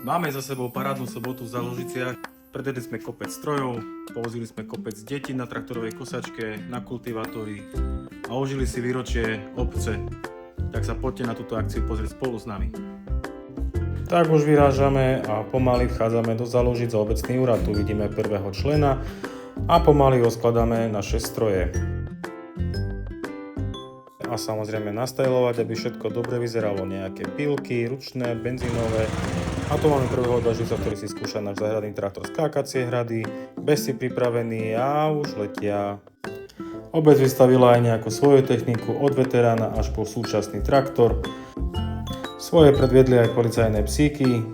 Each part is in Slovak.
Máme za sebou parádnu sobotu v Záložiciach. Predvedli sme kopec strojov, povozili sme kopec detí na traktorovej kosačke, na kultivátori a užili si výročie obce. Tak sa poďte na túto akciu pozrieť spolu s nami. Tak už vyrážame a pomaly vchádzame do Záložic za obecný úrad. Tu vidíme prvého člena a pomaly rozkladáme naše stroje. A samozrejme nastajlovať, aby všetko dobre vyzeralo, nejaké pílky, ručné, benzínové. A tu máme prvého odvážlivca, ktorý si skúša náš záhradný traktor skákacie hrady, bez si pripravený a už letia. Obec vystavila aj nejakú svoju techniku od veterána až po súčasný traktor. Svoje predviedli aj policajné psíky.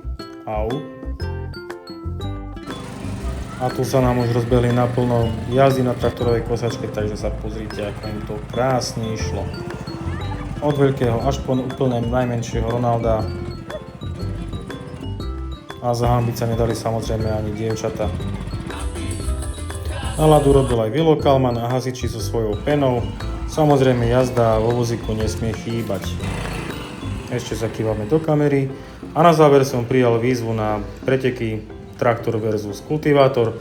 Au. A tu sa nám už rozbehli naplno jazdy na traktorovej kosačke, takže sa pozrite, ako im to krásne išlo. Od veľkého až po úplne najmenšieho Ronalda. A zahambiť sa nedali samozrejme ani dievčata. Náladu robil aj Vilo Kalman a hasiči so svojou penou. Samozrejme jazda vo vozíku nesmie chýbať. Ešte sa kývame do kamery. A na záver som prijal výzvu na preteky traktor versus kultivátor,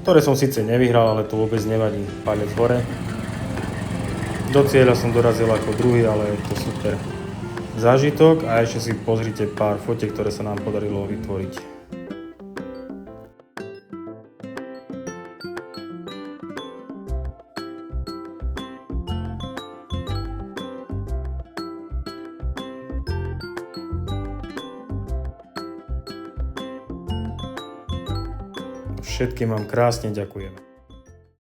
ktoré som síce nevyhral, ale to vôbec nevadí. Palec hore. Do cieľa som dorazil ako druhý, ale je to super zážitok a ešte si pozrite pár fotiek, ktoré sa nám podarilo vytvoriť. Všetkým vám krásne ďakujem.